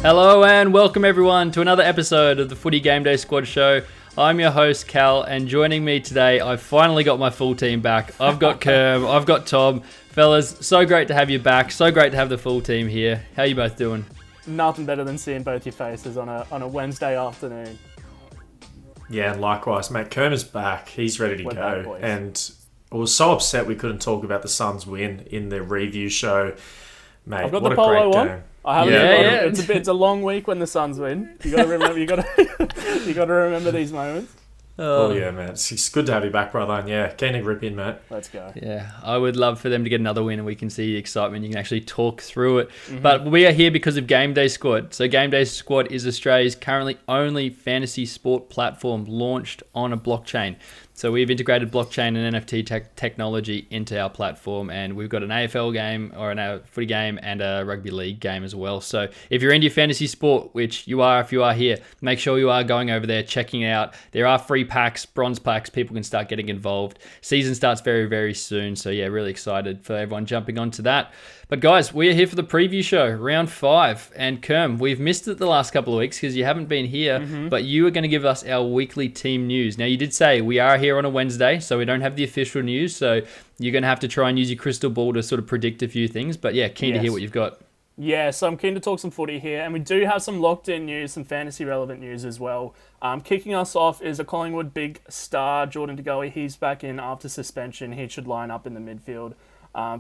Hello and welcome everyone to another episode of the Footy Game Day Squad show. I'm your host Cal, and joining me today, I've finally got my full team back. I've got Kerm, I've got Tom. Fellas, so great to have you back. So great to have the full team here. How you both doing? Nothing better than seeing both your faces on a Wednesday afternoon. Yeah, and likewise, mate. Kerm is back. He's ready to We're go. back, boys. And I was so upset we couldn't talk about the Suns' win in the review show. Mate, I've got what the a polo great on. game. I haven't. Yeah. It's a long week when the Suns win. You got to remember. You got to remember these moments. Oh, yeah, man. It's good to have you back, brother. And yeah, keen to rip in, mate. Let's go. Yeah, I would love for them to get another win and we can see the excitement. You can actually talk through it. But we are here because of Game Day Squad. So Game Day Squad is Australia's currently only fantasy sport platform launched on a blockchain. So we've integrated blockchain and NFT technology into our platform, and we've got an AFL game or a footy game and a rugby league game as well. So if you're into your fantasy sport, which you are if you are here, make sure you are going over there, checking it out. There are free packs, bronze packs, people can start getting involved. Season starts very, very soon. So yeah, really excited for everyone jumping onto that. But guys, we are here for the preview show, round 5. And Kerm, we've missed it the last couple of weeks because you haven't been here, but you are going to give us our weekly team news. Now, you did say we are here on a Wednesday, so we don't have the official news. So you're going to have to try and use your crystal ball to sort of predict a few things. But yeah, keen to hear what you've got. Yeah, so I'm keen to talk some footy here, and we do have some locked-in news, some fantasy-relevant news as well. Kicking us off is a Collingwood big star, Jordan De Goey. He's back in after suspension. He should line up in the midfield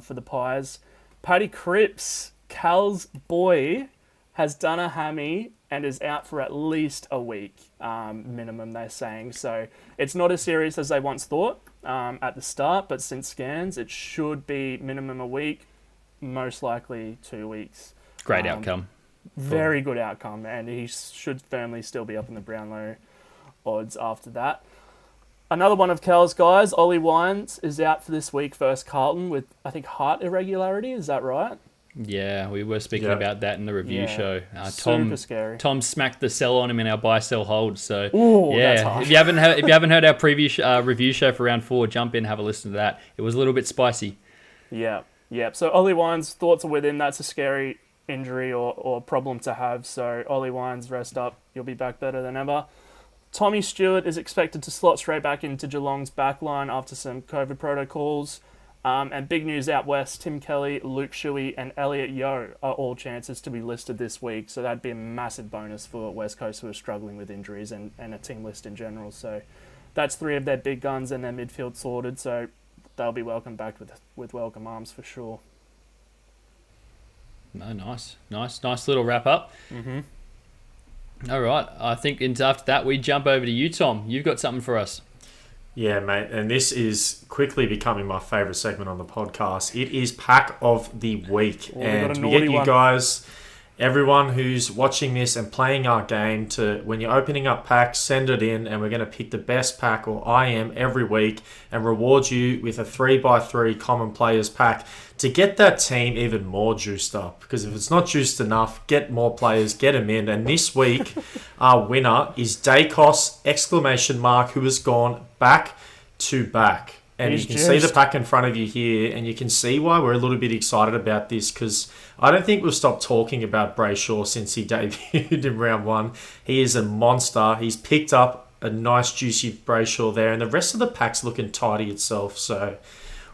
for the Pies. Paddy Cripps, Cal's boy, has done a hammy and is out for at least a week, minimum, they're saying. So it's not as serious as they once thought at the start, but since scans, it should be minimum a week, most likely 2 weeks. Great outcome. Very good outcome, and he should firmly still be up in the Brownlow odds after that. Another one of Cal's guys, Ollie Wines, is out for this week versus Carlton with, I think, heart irregularity. Is that right? Yeah, we were speaking about that in the review show. Super scary. Tom smacked the sell on him in our buy sell hold. So that's harsh. if you haven't heard our previous review show for round 4, jump in, have a listen to that. It was a little bit spicy. Yeah. So Ollie Wines, thoughts are with him. That's a scary injury or problem to have. So Ollie Wines, rest up. You'll be back better than ever. Tommy Stewart is expected to slot straight back into Geelong's backline after some COVID protocols. And big news out west, Tim Kelly, Luke Shuey and Elliot Yeo are all chances to be listed this week. So that'd be a massive bonus for West Coast who are struggling with injuries and a team list in general. So that's 3 of their big guns and their midfield sorted. So they'll be welcomed back with welcome arms for sure. No, nice little wrap up. All right, I think after that we jump over to you, Tom. You've got something for us. Yeah, mate. And this is quickly becoming my favourite segment on the podcast. It is Pack of the Week. And we get you guys, everyone who's watching this and playing our game, to when you're opening up packs, send it in and we're going to pick the best pack, or I am, every week and reward you with a 3x3 common players pack to get that team even more juiced up. Because if it's not juiced enough, get more players, get them in. And this week, our winner is Dacos, ! Who has gone back to back. And you can see the pack in front of you here, and you can see why we're a little bit excited about this, because I don't think we've stopped talking about Brayshaw since he debuted in round 1. He is a monster. He's picked up a nice juicy Brayshaw there, and the rest of the pack's looking tidy itself. So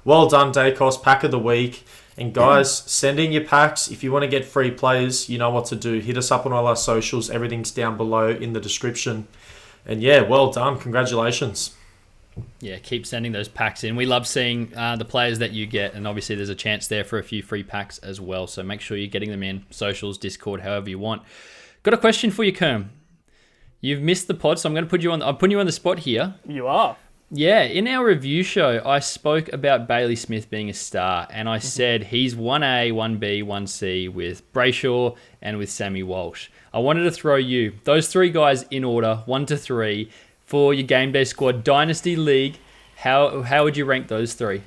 well done, Dacos, Pack of the Week. And guys, send in your packs. If you want to get free players, you know what to do. Hit us up on all our socials. Everything's down below in the description. And yeah, well done. Congratulations. Yeah, keep sending those packs in. We love seeing the players that you get, and obviously there's a chance there for a few free packs as well. So make sure you're getting them in, socials, Discord, however you want. Got a question for you, Kerm. You've missed the pod, so I'm putting you on the spot here. You are. Yeah, in our review show, I spoke about Bailey Smith being a star, and I said he's 1A, 1B, 1C with Brayshaw and with Sammy Walsh. I wanted to throw you those 3 guys in order, 1 to 3, for your Game Day Squad Dynasty League. How would you rank those 3?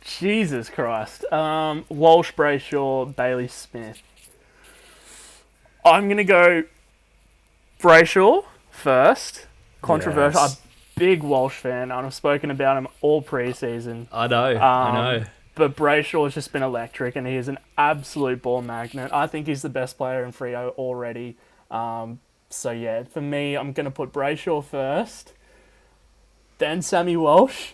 Jesus Christ. Walsh, Brayshaw, Bailey Smith. I'm going to go Brayshaw first. Controversial. Yes. I'm a big Walsh fan, and I've spoken about him all pre-season. I know. But Brayshaw's just been electric, and he is an absolute ball magnet. I think he's the best player in Freo already. So yeah, for me, I'm going to put Brayshaw first, then Sammy Walsh,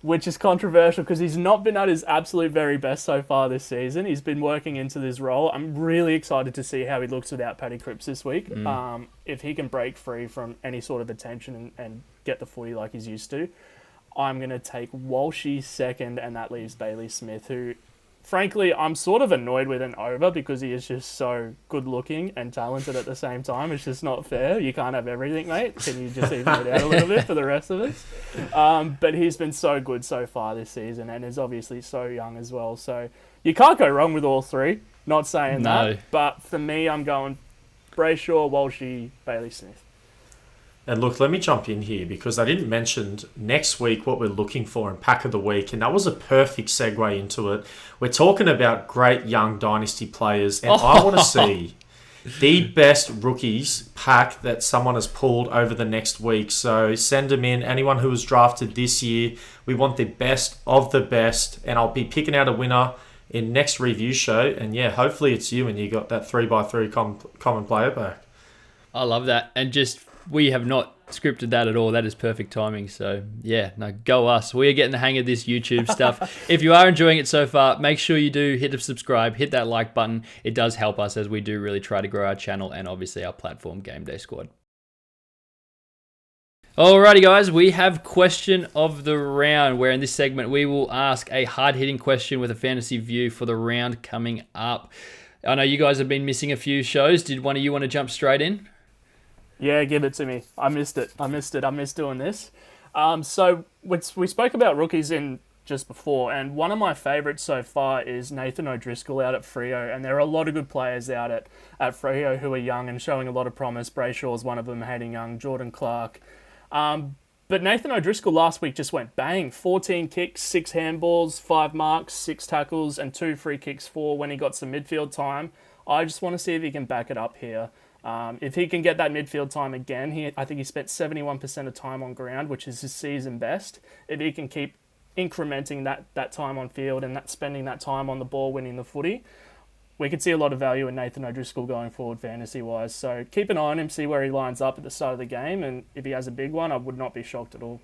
which is controversial because he's not been at his absolute very best so far this season. He's been working into this role. I'm really excited to see how he looks without Paddy Cripps this week. If he can break free from any sort of attention and get the footy like he's used to, I'm going to take Walshy second, and that leaves Bailey Smith, who, frankly, I'm sort of annoyed with and over because he is just so good-looking and talented at the same time. It's just not fair. You can't have everything, mate. Can you just even it out a little bit for the rest of us? But he's been so good so far this season and is obviously so young as well. So you can't go wrong with all three. Not saying that. But for me, I'm going Brayshaw, Walshy, Bailey Smith. And look, let me jump in here because I didn't mention next week what we're looking for in Pack of the Week, and that was a perfect segue into it. We're talking about great young dynasty players, and I want to see the best rookies pack that someone has pulled over the next week. So send them in. Anyone who was drafted this year, we want the best of the best, and I'll be picking out a winner in next review show. And yeah, hopefully it's you and you got that 3x3 common player pack. I love that. And we have not scripted that at all. That is perfect timing. So yeah, no, go us. We are getting the hang of this YouTube stuff. If you are enjoying it so far, make sure you do hit the subscribe, hit that like button. It does help us as we do really try to grow our channel and obviously our platform, GameDay Squad. Alrighty guys, we have question of the round, where in this segment we will ask a hard-hitting question with a fantasy view for the round coming up. I know you guys have been missing a few shows. Did one of you want to jump straight in? Yeah, give it to me. I missed it. I missed doing this. So we spoke about rookies in just before, and one of my favourites so far is Nathan O'Driscoll out at Freo, and there are a lot of good players out at Freo who are young and showing a lot of promise. Brayshaw's one of them, Hayden Young, Jordan Clark. But Nathan O'Driscoll last week just went bang. 14 kicks, 6 handballs, 5 marks, 6 tackles, and 2 free kicks for when he got some midfield time. I just want to see if he can back it up here. If he can get that midfield time again, I think he spent 71% of time on ground, which is his season best. If he can keep incrementing that time on field and spending that time on the ball winning the footy, we could see a lot of value in Nathan O'Driscoll going forward fantasy-wise. So keep an eye on him, see where he lines up at the start of the game, and if he has a big one, I would not be shocked at all.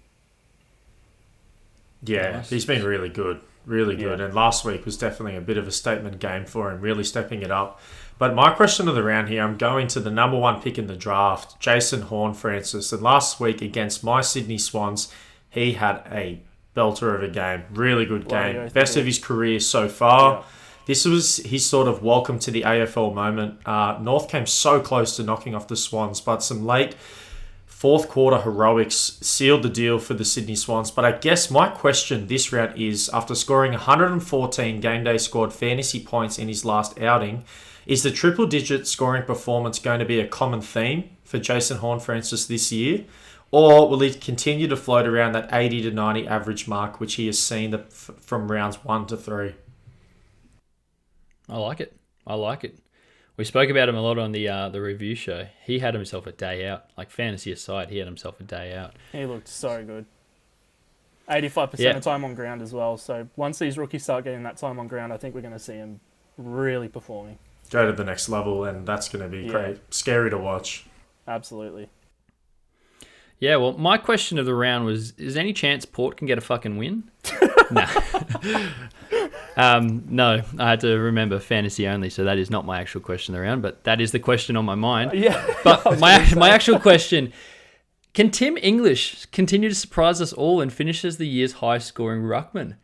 Yeah, he's been really good. Really good. And last week was definitely a bit of a statement game for him, really stepping it up. But my question of the round here, I'm going to the number 1 pick in the draft, Jason Horne-Francis. And last week against my Sydney Swans, he had a belter of a game. Really good game. Best of his career so far. Yeah. This was his sort of welcome to the AFL moment. North came so close to knocking off the Swans, but some late fourth quarter heroics sealed the deal for the Sydney Swans. But I guess my question this round is, after scoring 114 GameDay Squad fantasy points in his last outing, is the triple-digit scoring performance going to be a common theme for Jason Horne-Francis this year? Or will he continue to float around that 80 to 90 average mark, which he has seen from rounds 1 to 3? I like it. We spoke about him a lot on the review show. He had himself a day out. Like, fantasy aside, he had himself a day out. He looked so good. 85% of time on ground as well. So once these rookies start getting that time on ground, I think we're going to see him really performing. Go to the next level, and that's going to be great. Scary to watch. Absolutely. Yeah, well, my question of the round was, is there any chance Port can get a fucking win? No. No, I had to remember fantasy only, so that is not my actual question of the round, but that is the question on my mind. Yeah. But my actual question, can Tim English continue to surprise us all and finish as the year's high-scoring ruckman?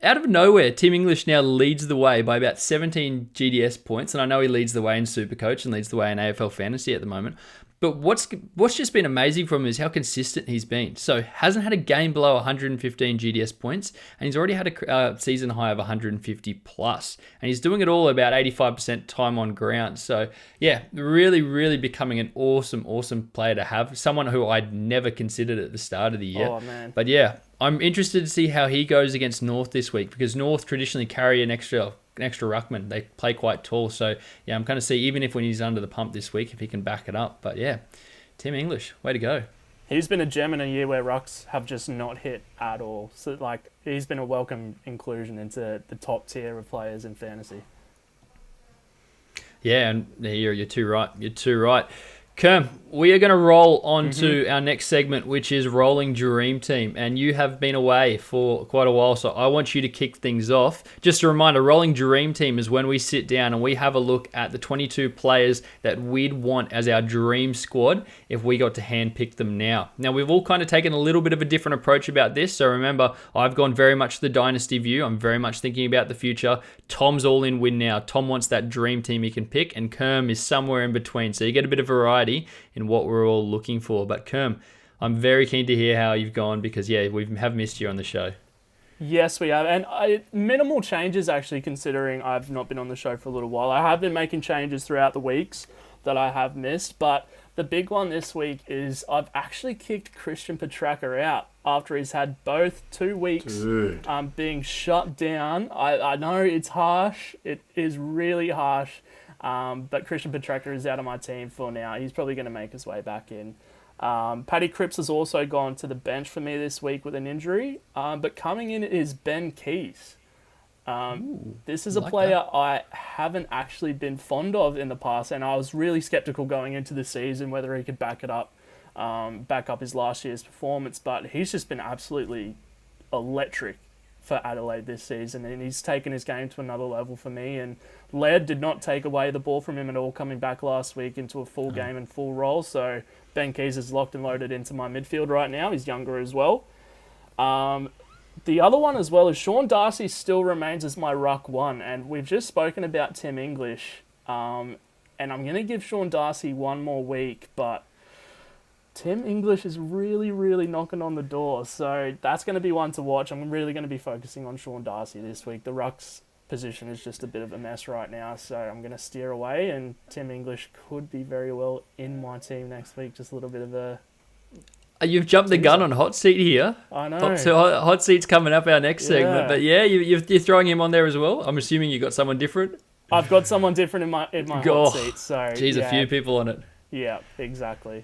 Out of nowhere, Tim English now leads the way by about 17 GDS points, and I know he leads the way in Supercoach and leads the way in AFL Fantasy at the moment. But what's just been amazing from him is how consistent he's been. So hasn't had a game below 115 GDS points, and he's already had a season high of 150 plus, and he's doing it all about 85% time on ground. So yeah, really, really becoming an awesome player to have. Someone who I'd never considered at the start of the year. Oh man! But yeah, I'm interested to see how he goes against North this week, because North traditionally carry an extra ruckman. They play quite tall. So yeah, I'm going to see, even if when he's under the pump this week, if he can back it up. But yeah, Tim English, way to go. he's been a gem in a year where rucks have just not hit at all. So, like, he's been a welcome inclusion into the top tier of players in fantasy. Yeah, and you're too right. You're too right. Kerm, we are going to roll on to our next segment, which is Rolling Dream Team. And you have been away for quite a while, so I want you to kick things off. Just a reminder, Rolling Dream Team is when we sit down and we have a look at the 22 players that we'd want as our dream squad if we got to handpick them now. Now, we've all kind of taken a little bit of a different approach about this. So remember, I've gone very much the dynasty view. I'm very much thinking about the future. Tom's all in win now. Tom wants that dream team he can pick, and Kerm is somewhere in between. So you get a bit of variety in what we're all looking for. But Kerm, I'm very keen to hear how you've gone because, yeah, we have missed you on the show. Yes, we have. And minimal changes, actually, considering I've not been on the show for a little while. I have been making changes throughout the weeks that I have missed, but the big one this week is I've actually kicked Christian Petracca out after he's had both 2 weeks being shut down. I know it's harsh. It is really harsh. But Christian Petracca is out of my team for now. He's probably going to make his way back in. Paddy Cripps has also gone to the bench for me this week with an injury. But coming in is Ben Keys. This is a player I haven't actually been fond of in the past, and I was really skeptical going into the season whether he could back up his last year's performance. But he's just been absolutely electric for Adelaide this season, and he's taken his game to another level for me. And Laird did not take away the ball from him at all coming back last week into a full game and full role. So Ben Keys is locked and loaded into my midfield right now. He's younger as well. The other one as well is Sean Darcy still remains as my ruck one, and we've just spoken about Tim English, and I'm going to give Sean Darcy one more week, but Tim English is really, really knocking on the door, so that's going to be one to watch. I'm really going to be focusing on Sean Darcy this week. The ruck's position is just a bit of a mess right now, so I'm going to steer away, and Tim English could be very well in my team next week. Just a little bit of a... You've jumped the gun on Hot Seat here. I know. So Hot Seat's coming up our next segment, but yeah, you're throwing him on there as well. I'm assuming you got someone different. I've got someone different in my Hot Seat, so... Geez, a few people on it. Yeah, exactly.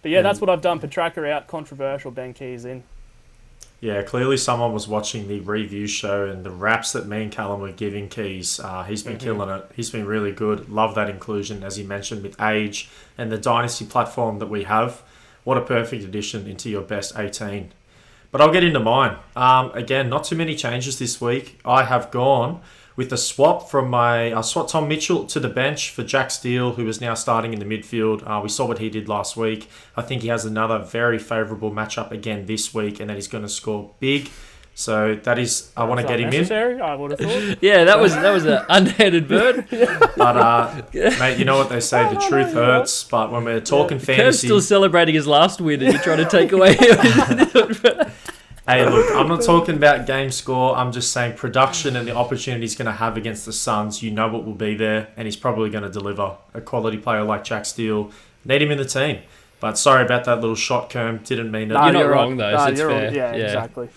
But yeah, that's what I've done. Petracca out, controversial, Ben Keys in. Yeah, clearly someone was watching the review show and the raps that me and Callum were giving Keys. He's been killing it. He's been really good. Love that inclusion, as you mentioned, with age and the Dynasty platform that we have. What a perfect addition into your best 18. But I'll get into mine. Again, not too many changes this week. I have gone with a swap from I swapped Tom Mitchell to the bench for Jack Steele, who is now starting in the midfield. We saw what he did last week. I think he has another very favourable matchup again this week, and that he's going to score big. So that is, I want to get him in. I would have thought. Yeah, that was an underhanded bird. But mate, you know what they say: the truth hurts. But when we're talking fantasy, Kerm's still celebrating his last win, and you're trying to take away. Hey, look, I'm not talking about game score. I'm just saying production and the opportunity he's going to have against the Suns. You know what will be there, and he's probably going to deliver. A quality player like Jack Steele, need him in the team. But sorry about that little shot, Kerm. Didn't mean it. You're not wrong, though. So it's fair. Yeah, exactly.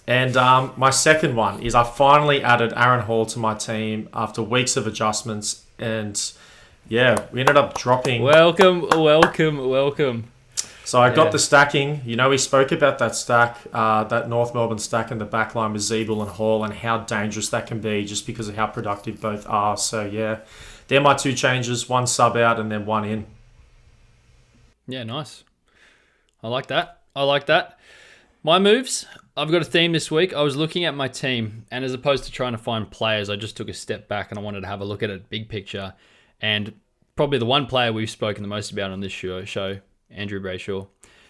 And my second one is I finally added Aaron Hall to my team after weeks of adjustments. And, yeah, we ended up dropping... Welcome. So I got the stacking. You know, we spoke about that stack, that North Melbourne stack in the back line with Zeeble and Hall and how dangerous that can be just because of how productive both are. So, yeah, they're my two changes. One sub out and then one in. Yeah, nice. I like that. My moves, I've got a theme this week. I was looking at my team, and as opposed to trying to find players, I just took a step back and I wanted to have a look at it big picture. And probably the one player we've spoken the most about on this show, Andrew Brayshaw,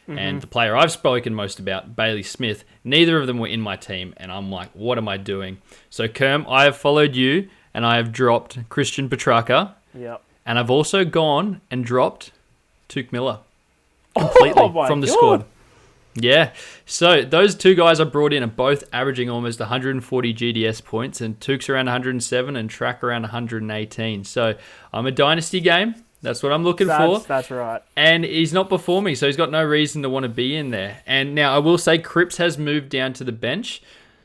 and the player I've spoken most about, Bailey Smith, neither of them were in my team, and I'm like, what am I doing? So, Kerm, I have followed you, and I have dropped Christian Petracca, and I've also gone and dropped Tuke Miller completely from the squad. Yeah, so those two guys I brought in are both averaging almost 140 GDS points, and Tuke's around 107 and Track around 118. So I'm a dynasty game. That's what I'm looking for. That's right. And he's not performing, so he's got no reason to want to be in there. And now I will say Cripps has moved down to the bench.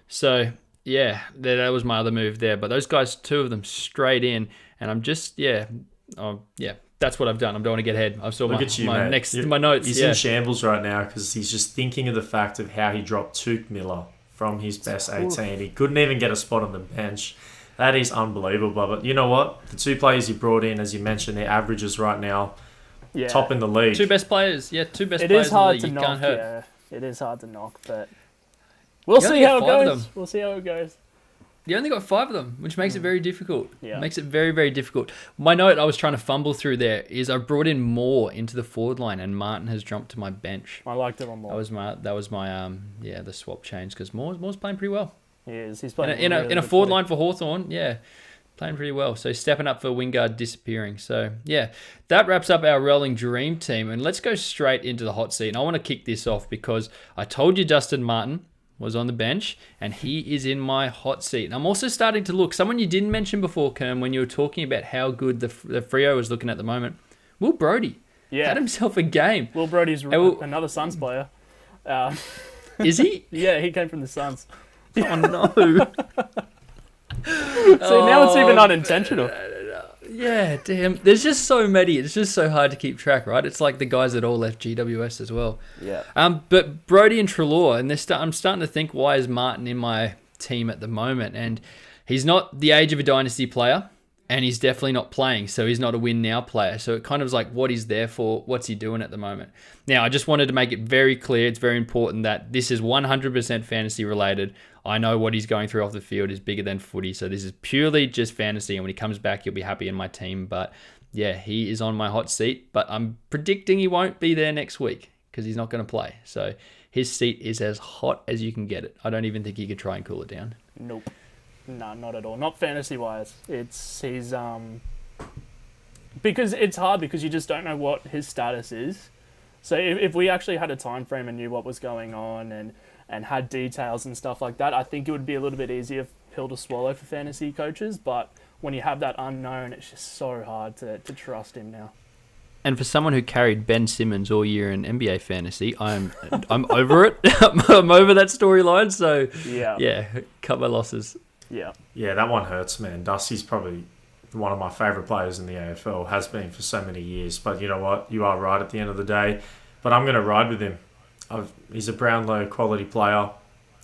So, yeah, that was my other move there. But those guys, two of them straight in. And I'm just, that's what I've done. I don't want to get ahead. I've saw Look my, at you, my mate. my notes. He's in shambles right now because he's just thinking of the fact of how he dropped Tuke Miller from his best 18. He couldn't even get a spot on the bench. That is unbelievable. But you know what? The two players he brought in, as you mentioned, their averages right now, top in the league. Two best players. Yeah, two best It players is hard in to the league. You knock. can't hurt. Yeah, it is hard to knock, but we'll see how it goes. We'll see how it goes. You only got 5 of them, which makes it very difficult. Yeah. Makes it very, very difficult. My note I was trying to fumble through there is I brought in Moore into the forward line, and Martin has jumped to my bench. I liked it on Moore. That was my the swap change because Moore's playing pretty well. He is. He's playing in a forward line for Hawthorn. Yeah, playing pretty well. So stepping up for Wingard disappearing. So yeah, that wraps up our rolling dream team, and let's go straight into the hot seat. And I want to kick this off because I told you Justin Martin was on the bench, and he is in my hot seat. And I'm also starting to look, someone you didn't mention before, Kerm, when you were talking about how good the Freo was looking at the moment, Will Brodie. Yeah. Had himself a game. Will Brodie's another Suns player. Is he? Yeah, he came from the Suns. Oh, no. So now it's even unintentional. Yeah, damn. There's just so many. It's just so hard to keep track, right? It's like the guys that all left GWS as well. Yeah. But Brodie and Treloar, and I'm starting to think, why is Martin in my team at the moment? And he's not the age of a dynasty player, and he's definitely not playing, so he's not a win now player. So it kind of is like, what he's there for, what's he doing at the moment? Now, I just wanted to make it very clear, it's very important that this is 100% fantasy related. I know what he's going through off the field is bigger than footy, so this is purely just fantasy, and when he comes back, he'll be happy in my team. But yeah, he is on my hot seat, but I'm predicting he won't be there next week because he's not going to play. So his seat is as hot as you can get it. I don't even think he could try and cool it down. Nope. No, not at all. Not fantasy-wise. He's because it's hard because you just don't know what his status is. So if we actually had a time frame and knew what was going on and had details and stuff like that, I think it would be a little bit easier pill to swallow for fantasy coaches. But when you have that unknown, it's just so hard to trust him now. And for someone who carried Ben Simmons all year in NBA fantasy, I'm over it. I'm over that storyline. So yeah, cut my losses. Yeah, that one hurts, man. Dusty's probably one of my favourite players in the AFL, has been for so many years. But you know what? You are right at the end of the day. But I'm going to ride with him. He's a Brownlow quality player.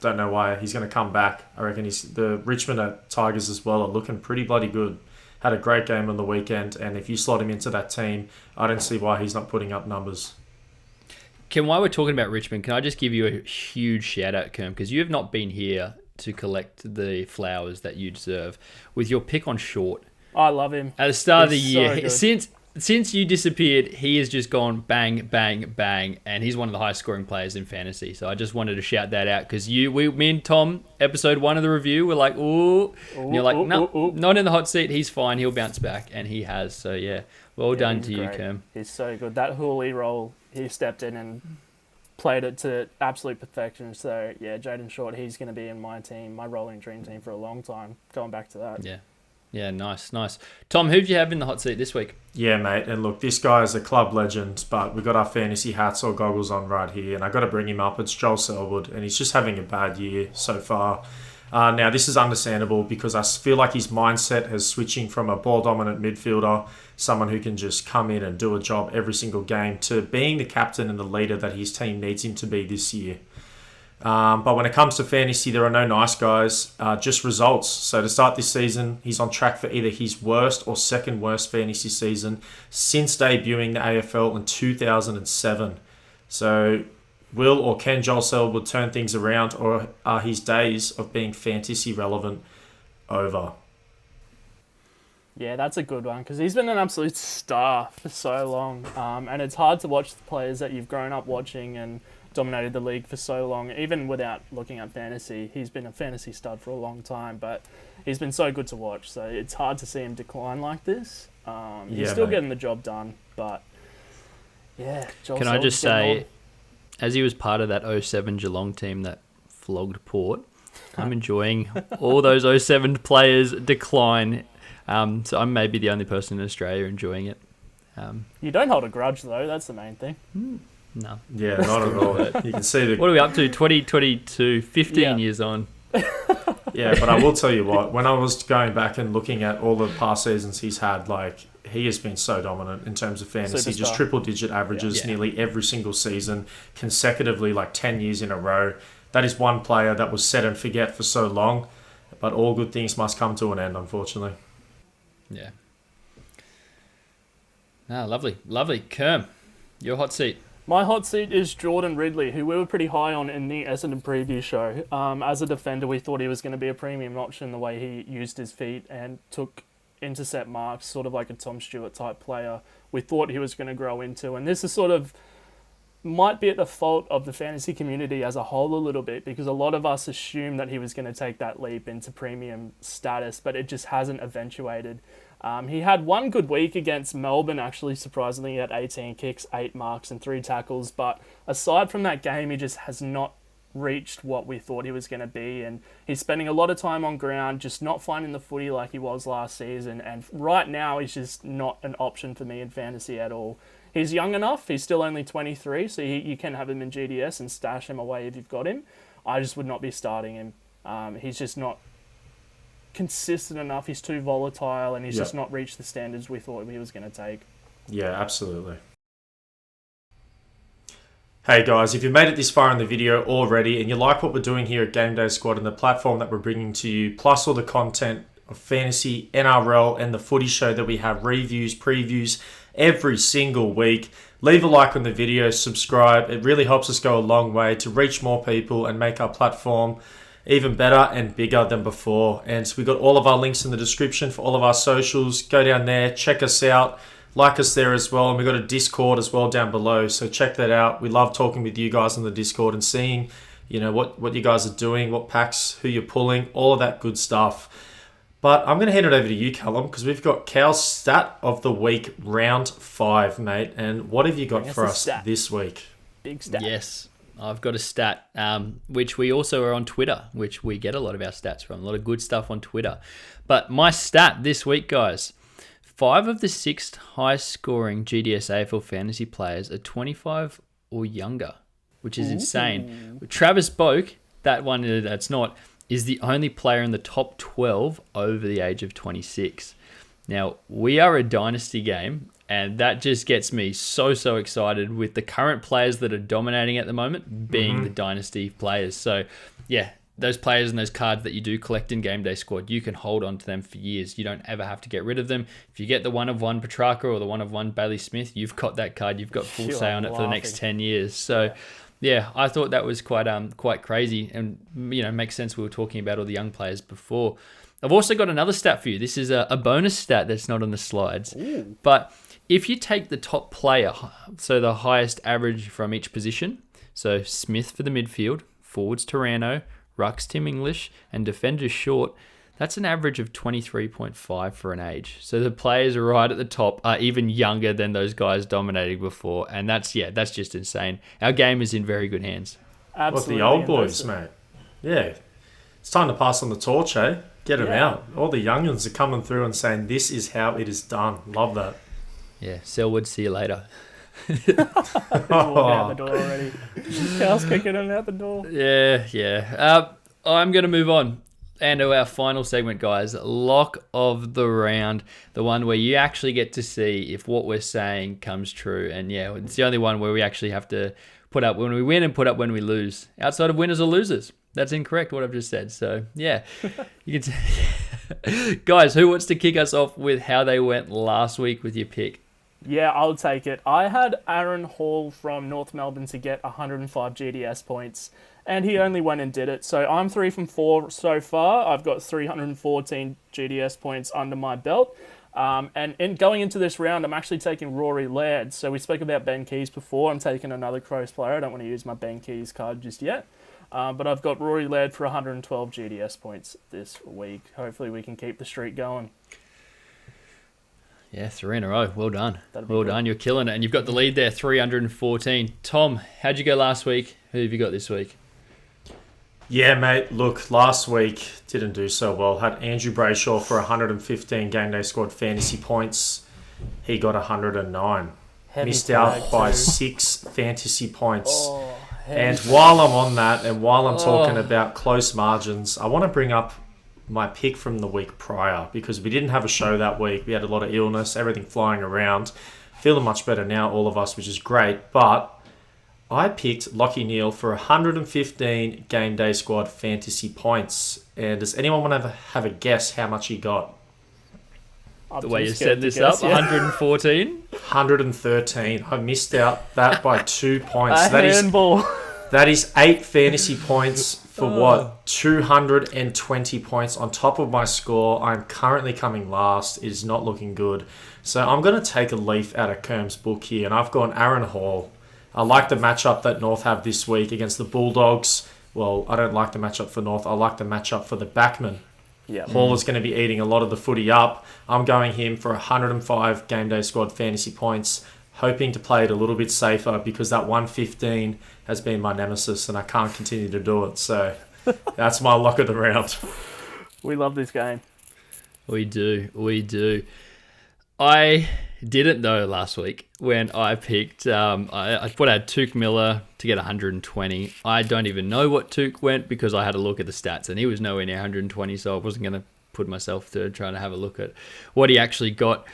Don't know why he's going to come back. I reckon the Richmond Tigers as well are looking pretty bloody good. Had a great game on the weekend, and if you slot him into that team, I don't see why he's not putting up numbers. While we're talking about Richmond, can I just give you a huge shout out, Kerm, because you have not been here to collect the flowers that you deserve with your pick on Short. I love him. At the start of the year, since you disappeared, he has just gone bang, bang, bang, and he's one of the highest scoring players in fantasy. So I just wanted to shout that out because me and Tom, episode 1 of the review, were like, ooh. And you're like, no, not in the hot seat. He's fine. He'll bounce back, and he has. So yeah, well done to you, Kerm. He's so good. That Hooley role, he stepped in and played it to absolute perfection. So yeah, Jaden Short, he's going to be in my team, my rolling dream team for a long time. Going back to that. Yeah, nice. Tom, who do you have in the hot seat this week? Yeah, mate. And look, this guy is a club legend, but we've got our fantasy hats or goggles on right here, and I got to bring him up. It's Joel Selwood, and he's just having a bad year so far. Now, this is understandable because I feel like his mindset has switching from a ball-dominant midfielder, someone who can just come in and do a job every single game, to being the captain and the leader that his team needs him to be this year. But when it comes to fantasy, there are no nice guys, just results. So to start this season, he's on track for either his worst or second worst fantasy season since debuting the AFL in 2007. So will or can Joel Selwood turn things around, or are his days of being fantasy relevant over? Yeah, that's a good one because he's been an absolute star for so long. And it's hard to watch the players that you've grown up watching and dominated the league for so long, even without looking at fantasy. He's been a fantasy stud for a long time, but he's been so good to watch, so it's hard to see him decline like this. He's still getting the job done, but yeah. Can I just say, as he was part of that 07 Geelong team that flogged Port, I'm enjoying all those 07 players decline. So I'm maybe the only person in Australia enjoying it. You don't hold a grudge, though. That's the main thing. No. Yeah, not at all. You can see what are we up to? 2022, 15 years on. Yeah, but I will tell you what, when I was going back and looking at all the past seasons he's had, like, he has been so dominant in terms of fantasy. Superstar. Just triple-digit averages nearly every single season, consecutively, like 10 years in a row. That is one player that was set and forget for so long, but all good things must come to an end, unfortunately. Yeah. Lovely. Kerm, your hot seat. My hot seat is Jordan Ridley, who we were pretty high on in the Essendon preview show. As a defender, we thought he was going to be a premium option the way he used his feet and took intercept marks, sort of like a Tom Stewart type player we thought he was going to grow into. And this is sort of might be at the fault of the fantasy community as a whole a little bit, because a lot of us assumed that he was going to take that leap into premium status, but it just hasn't eventuated. He had one good week against Melbourne, actually, surprisingly. He had 18 kicks, 8 marks and 3 tackles. But aside from that game, he just has not reached what we thought he was going to be. And he's spending a lot of time on ground, just not finding the footy like he was last season. And right now, he's just not an option for me in fantasy at all. He's young enough. He's still only 23, so you can have him in GDS and stash him away if you've got him. I just would not be starting him. He's just not consistent enough. He's too volatile, and he's just not reached the standards we thought he was going to take. Yeah, absolutely. Hey guys, if you've made it this far in the video already and you like what we're doing here at Game Day Squad and the platform that we're bringing to you, plus all the content of fantasy, NRL and the footy show that we have reviews, previews every single week, leave a like on the video, subscribe. It really helps us go a long way to reach more people and make our platform even better and bigger than before. And so we've got all of our links in the description for all of our socials. Go down there, check us out, like us there as well. And we've got a Discord as well down below, so check that out. We love talking with you guys on the Discord and seeing, what you guys are doing, what packs, who you're pulling, all of that good stuff. But I'm going to hand it over to you, Callum, because we've got Cal's stat of the week, round 5, mate. And what have you got for us this week? Big stat. Yes. I've got a stat, which we also are on Twitter, which we get a lot of our stats from. A lot of good stuff on Twitter. But my stat this week, guys, 5 of the 6 highest scoring GDS AFL fantasy players are 25 or younger, which is insane. Travis Boak, that one that's not, is the only player in the top 12 over the age of 26. Now, we are a dynasty game, and that just gets me so excited with the current players that are dominating at the moment being the dynasty players. So, yeah, those players and those cards that you do collect in Game Day Squad, you can hold on to them for years. You don't ever have to get rid of them. If you get the 1-of-1 Petrarca or the 1-of-1 Bailey Smith, you've got that card. You've got full say on it for the next 10 years. So, yeah, I thought that was quite crazy, and makes sense. We were talking about all the young players before. I've also got another stat for you. This is a bonus stat that's not on the slides. Ooh. But if you take the top player, so the highest average from each position, so Smith for the midfield, forwards Taranto, rucks Tim English, and defenders Short, that's an average of 23.5 for an age. So the players right at the top are even younger than those guys dominating before, and that's just insane. Our game is in very good hands. Absolutely. What the old boys, mate. Yeah. It's time to pass on the torch, eh? Get them out. All the young'uns are coming through and saying, this is how it is done. Love that. Yeah, Selwood, see you later. Walking out the door already. Cal's kicking him out the door. Yeah. I'm going to move on. And to our final segment, guys, lock of the round, the one where you actually get to see if what we're saying comes true. And yeah, it's the only one where we actually have to put up when we win and put up when we lose. Outside of winners or losers. That's incorrect, what I've just said. So, yeah. You can guys, who wants to kick us off with how they went last week with your pick? Yeah, I'll take it. I had Aaron Hall from North Melbourne to get 105 GDS points, and he only went and did it. So I'm 3 from 4 so far. I've got 314 GDS points under my belt. And going into this round, I'm actually taking Rory Laird. So we spoke about Ben Keys before. I'm taking another Crows player. I don't want to use my Ben Keys card just yet. But I've got Rory Laird for 112 GDS points this week. Hopefully we can keep the streak going. Yeah, 3 in a row. Well done. Well done. You're killing it. And you've got the lead there, 314. Tom, how'd you go last week? Who have you got this week? Yeah, mate. Look, last week didn't do so well. Had Andrew Brayshaw for 115 Game Day Squad fantasy points. He got 109. Missed out by 6 fantasy points. And while I'm on that, and while I'm talking about close margins, I want to bring up my pick from the week prior because we didn't have a show that week. We had a lot of illness, everything flying around. Feeling much better now, all of us, which is great. But I picked Lockie Neal for 115 Game Day Squad fantasy points. And does anyone want to have a guess how much he got? The way you set this up, 114? 113. I missed out that by 2 points. Handball. That is 8 fantasy points for what? 220 points on top of my score. I'm currently coming last. It is not looking good. So I'm going to take a leaf out of Kerm's book here, and I've gone Aaron Hall. I like the matchup that North have this week against the Bulldogs. Well, I don't like the matchup for North. I like the matchup for the backman. Yeah. Hall is going to be eating a lot of the footy up. I'm going him for 105 Game Day Squad fantasy points, hoping to play it a little bit safer because that 115 has been my nemesis and I can't continue to do it. So that's my lock of the round. We love this game. We do. I didn't though last week when I picked, I thought I had Tuke Miller to get 120. I don't even know what Tuke went because I had a look at the stats and he was nowhere near 120, so I wasn't going to put myself to trying to have a look at what he actually got.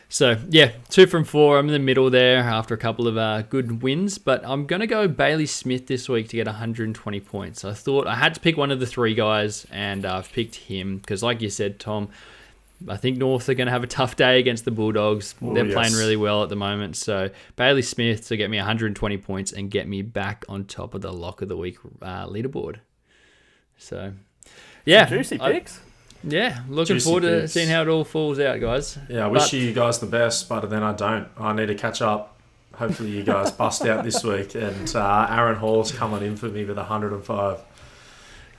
So yeah, 2 from 4. I'm in the middle there after a couple of good wins, but I'm going to go Bailey Smith this week to get 120 points. I thought I had to pick one of the 3 guys and I've picked him because like you said, Tom, I think North are going to have a tough day against the Bulldogs. They're playing really well at the moment. So Bailey Smith to get me 120 points and get me back on top of the Lock of the Week leaderboard. So, yeah. Some juicy picks. Yeah, looking forward to seeing how it all falls out, guys. Yeah, I wish you guys the best, but then I don't. I need to catch up. Hopefully you guys bust out this week. And Aaron Hall's coming in for me with 105.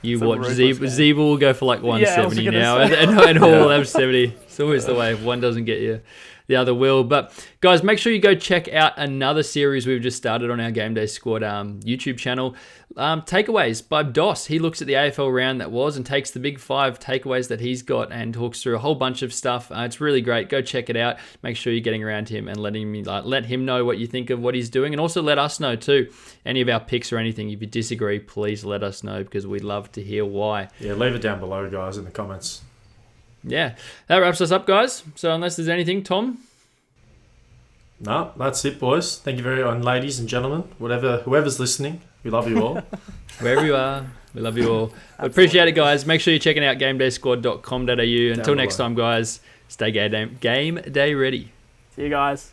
You watch Zeeble will go for like 170 now, and Hall will have 70. It's always the way. If one doesn't get you, the other will. But guys, make sure you go check out another series we've just started on our Game Day Squad YouTube channel. Takeaways by Doss. He looks at the AFL round that was and takes the big 5 takeaways that he's got and talks through a whole bunch of stuff. It's really great. Go check it out. Make sure you're getting around him and let him know what you think of what he's doing, and also let us know too. Any of our picks or anything. If you disagree, please let us know because we'd love to hear why. Yeah, leave it down below, guys, in the comments. Yeah, that wraps us up, guys. So unless there's anything, Tom? No, that's it, boys. Thank you very much, ladies and gentlemen. Whoever's listening, we love you all. Wherever you are, we love you all. Appreciate it, guys. Make sure you're checking out GameDaySquad.com.au. Until next time, guys, stay game day ready. See you guys.